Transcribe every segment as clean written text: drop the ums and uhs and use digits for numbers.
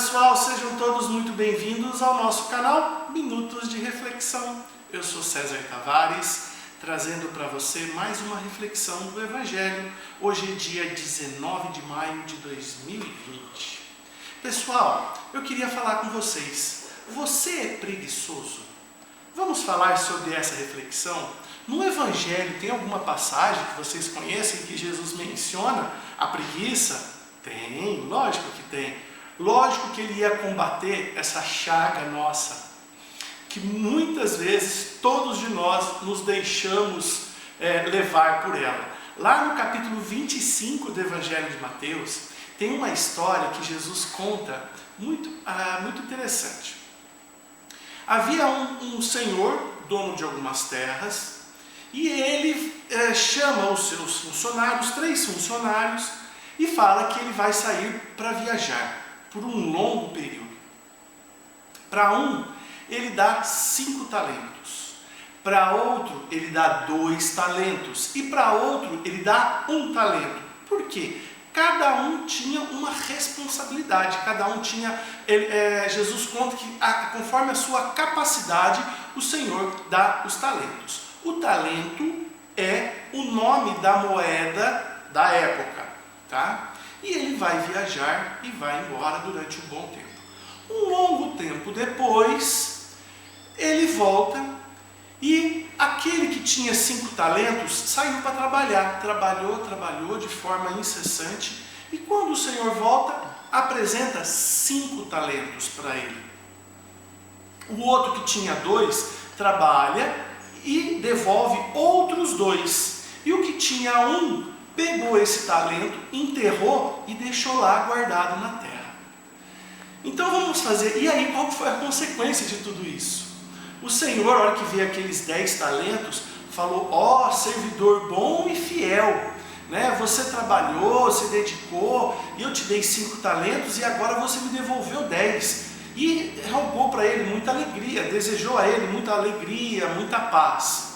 pessoal, sejam todos muito bem-vindos ao nosso canal Minutos de Reflexão. Eu sou César Tavares, trazendo para você mais uma reflexão do Evangelho. Hoje é dia 19 de maio de 2020. Pessoal, eu queria falar com vocês. Você é preguiçoso? Vamos falar sobre essa reflexão? No Evangelho tem alguma passagem que vocês conhecem que Jesus menciona a preguiça? Tem, lógico que tem. Lógico que ele ia combater essa chaga nossa, que muitas vezes todos de nós nos deixamos levar por ela. Lá no capítulo 25 do Evangelho de Mateus, tem uma história que Jesus conta muito interessante. Havia um senhor, dono de algumas terras, e ele chama os seus funcionários, 3 funcionários, e fala que ele vai sair para viajar por um longo período. Para um, ele dá 5 talentos. Para outro, ele dá 2 talentos. E para outro, ele dá 1 talento. Por quê? Cada um tinha uma responsabilidade. Cada um tinha... Jesus conta que conforme a sua capacidade, o Senhor dá os talentos. O talento é o nome da moeda da época, tá? E ele vai viajar e vai embora durante um bom tempo. Um longo tempo depois, ele volta e aquele que tinha 5 talentos saiu para trabalhar. Trabalhou de forma incessante e quando o Senhor volta, apresenta 5 talentos para ele. O outro que tinha 2, trabalha e devolve outros 2. E o que tinha 1, pegou esse talento, enterrou e deixou lá guardado na terra. Então vamos fazer, e aí qual foi a consequência de tudo isso? O Senhor, na hora que vê aqueles 10 talentos, falou: ó, servidor bom e fiel, né? Você trabalhou, se dedicou, e eu te dei 5 talentos e agora você me devolveu 10. E rogou para ele muita alegria, desejou a ele muita alegria, muita paz.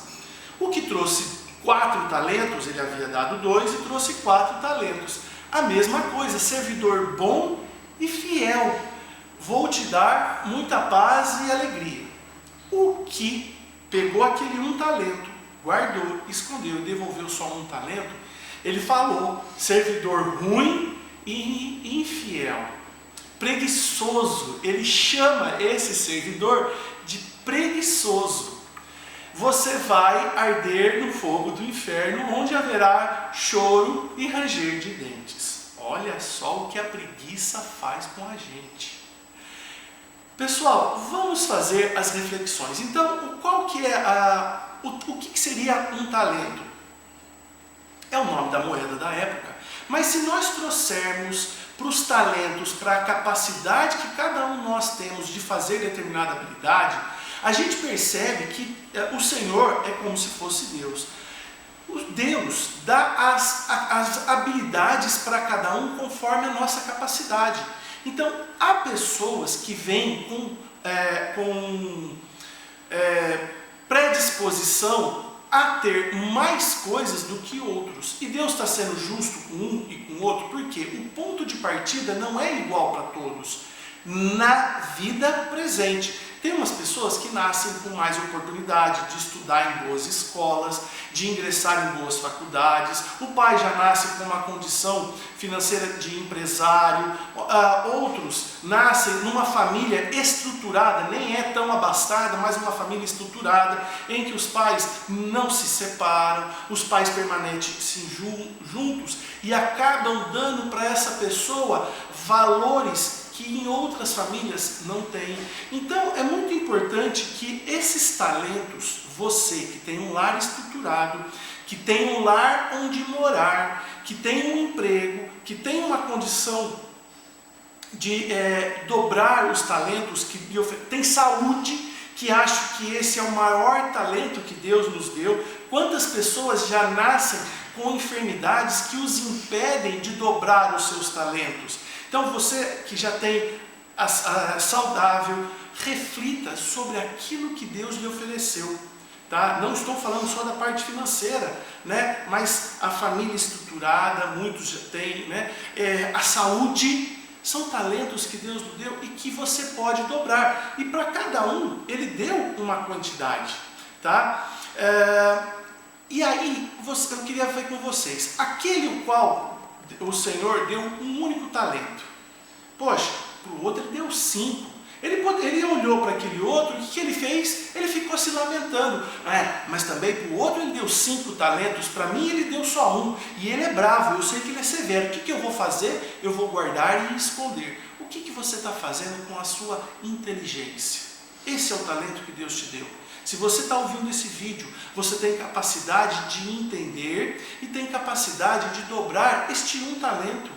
O que trouxe 4 talentos, ele havia dado 2 e trouxe 4 talentos. A mesma coisa, servidor bom e fiel. Vou te dar muita paz e alegria. O que pegou aquele 1 talento, guardou, escondeu e devolveu só 1 talento, ele falou: servidor ruim e infiel. Preguiçoso. Ele chama esse servidor de preguiçoso. Você vai arder no fogo do inferno, onde haverá choro e ranger de dentes. Olha só o que a preguiça faz com a gente. Pessoal, vamos fazer as reflexões. Então, o que seria um talento? É o nome da moeda da época. Mas se nós trouxermos para os talentos, para a capacidade que cada um de nós temos de fazer determinada habilidade, a gente percebe que o Senhor é como se fosse Deus. Deus dá as habilidades para cada um conforme a nossa capacidade. Então, há pessoas que vêm com predisposição a ter mais coisas do que outros. E Deus está sendo justo com um e com o outro, porque o ponto de partida não é igual para todos na vida presente. Tem umas pessoas que nascem com mais oportunidade de estudar em boas escolas, de ingressar em boas faculdades. O pai já nasce com uma condição financeira de empresário. Outros nascem numa família estruturada, nem é tão abastada, mas uma família estruturada, em que os pais não se separam, os pais permanecem juntos e acabam dando para essa pessoa valores que em outras famílias não tem. Então é muito importante que esses talentos, você que tem um lar estruturado, que tem um lar onde morar, que tem um emprego, que tem uma condição de dobrar os talentos, que tem saúde, que acho que esse é o maior talento que Deus nos deu. Quantas pessoas já nascem com enfermidades que os impedem de dobrar os seus talentos? Então você que já tem saudável, reflita sobre aquilo que Deus lhe ofereceu. Tá? Não estou falando só da parte financeira, né? Mas a família estruturada, muitos já têm, né? A saúde, São talentos que Deus nos deu e que você pode dobrar. E para cada um, Ele deu uma quantidade. Tá? E aí, eu queria ver com vocês. Aquele o qual o Senhor deu um único talento. Poxa, para o outro Ele deu 5. Ele olhou para aquele outro, o que ele fez? Ele ficou se lamentando. Mas também para o outro Ele deu 5 talentos, para mim Ele deu só 1. E ele é bravo, eu sei que Ele é severo. O que eu vou fazer? Eu vou guardar e esconder. O que você está fazendo com a sua inteligência? Esse é o talento que Deus te deu. Se você está ouvindo esse vídeo, você tem capacidade de entender e tem capacidade de dobrar este um talento.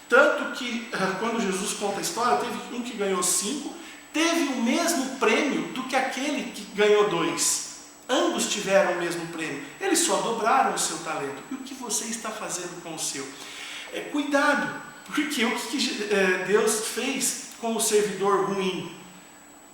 Tanto que, quando Jesus conta a história, teve um que ganhou 5, teve o mesmo prêmio do que aquele que ganhou 2. Ambos tiveram o mesmo prêmio. Eles só dobraram o seu talento. E o que você está fazendo com o seu? Cuidado, porque o que Deus fez com o servidor ruim?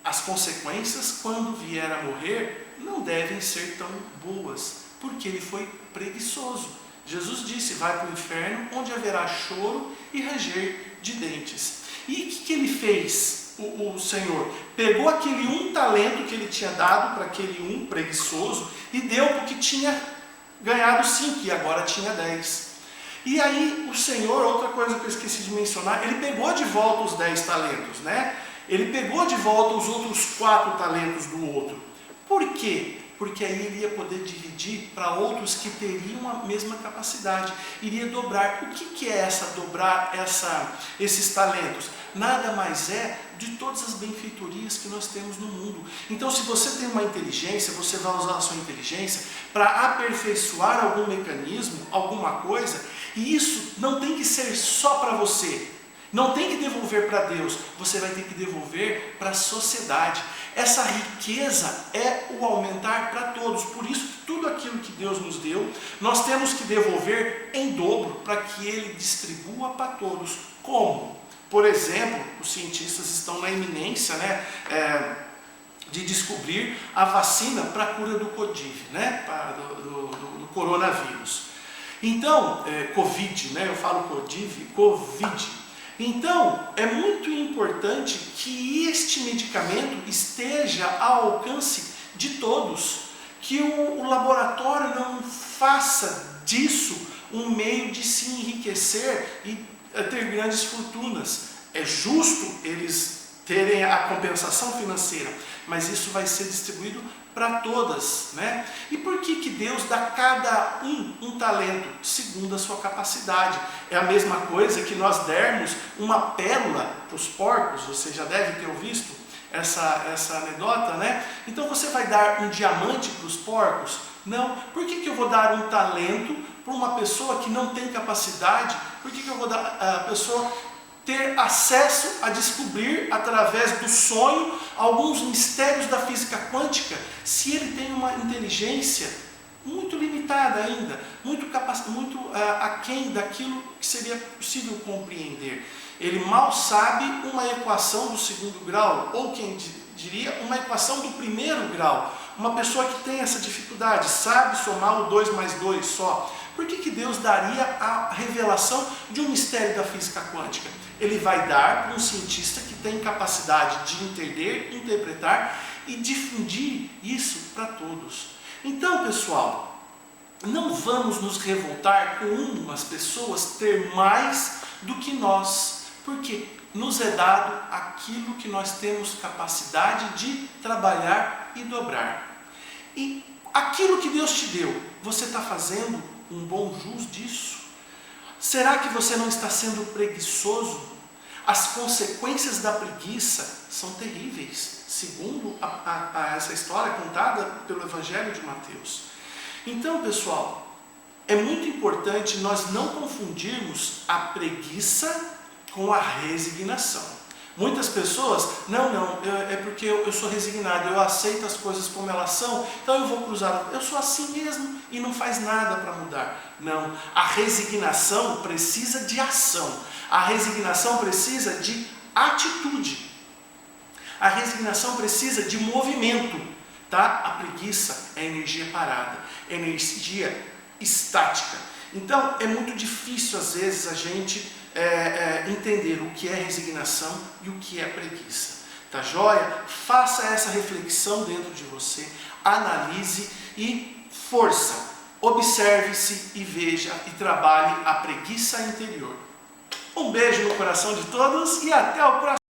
As consequências, quando vier a morrer, não devem ser tão boas, porque ele foi preguiçoso. Jesus disse, vai para o inferno, onde haverá choro e ranger de dentes. E o que ele fez, o Senhor? Pegou aquele um talento que ele tinha dado para aquele um preguiçoso e deu porque tinha ganhado 5 e agora tinha 10. E aí o Senhor, outra coisa que eu esqueci de mencionar, ele pegou de volta os 10 talentos, né? Ele pegou de volta os outros 4 talentos do outro. Por quê? Porque aí ele ia poder dividir para outros que teriam a mesma capacidade. Iria dobrar. O que é dobrar esses talentos? Nada mais é de todas as benfeitorias que nós temos no mundo. Então, se você tem uma inteligência, você vai usar a sua inteligência para aperfeiçoar algum mecanismo, alguma coisa, e isso não tem que ser só para você. Não tem que devolver para Deus, você vai ter que devolver para a sociedade. Essa riqueza é o aumentar para todos. Por isso, tudo aquilo que Deus nos deu, nós temos que devolver em dobro para que Ele distribua para todos. Como? Por exemplo, os cientistas estão na iminência, de descobrir a vacina para a cura do Covid, do coronavírus. Então, Covid, eu falo Covid. Então, é muito importante que este medicamento esteja ao alcance de todos, que o laboratório não faça disso um meio de se enriquecer e ter grandes fortunas. É justo eles terem a compensação financeira, mas isso vai ser distribuído para todas, E por que Deus dá a cada um talento? Segundo a sua capacidade. É a mesma coisa que nós dermos uma pérola para os porcos, você já deve ter visto essa anedota, Então você vai dar um diamante para os porcos? Não. Por que eu vou dar um talento para uma pessoa que não tem capacidade? Por que eu vou dar a pessoa ter acesso a descobrir, através do sonho, alguns mistérios da física quântica, se ele tem uma inteligência muito limitada ainda, muito aquém daquilo que seria possível compreender. Ele mal sabe uma equação do 2º grau, ou quem diria, uma equação do 1º grau. Uma pessoa que tem essa dificuldade, sabe somar o 2 mais 2 só. Por que Deus daria a revelação de um mistério da física quântica? Ele vai dar para um cientista que tem capacidade de entender, interpretar e difundir isso para todos. Então, pessoal, não vamos nos revoltar com umas pessoas ter mais do que nós, porque nos é dado aquilo que nós temos capacidade de trabalhar e dobrar. E aquilo que Deus te deu, você está fazendo um bom jus disso? Será que você não está sendo preguiçoso? As consequências da preguiça são terríveis, segundo essa história contada pelo Evangelho de Mateus. Então, pessoal, é muito importante nós não confundirmos a preguiça com a resignação. Muitas pessoas, é porque eu sou resignado, eu aceito as coisas como elas são, então eu vou cruzar, eu sou assim mesmo e não faz nada para mudar. Não, a resignação precisa de ação, a resignação precisa de atitude, a resignação precisa de movimento, A preguiça é energia parada, é energia estática. Então é muito difícil às vezes a gente entender o que é resignação e o que é preguiça. Tá joia? Faça essa reflexão dentro de você, analise e força, observe-se e veja e trabalhe a preguiça interior. Um beijo no coração de todos e até o próximo.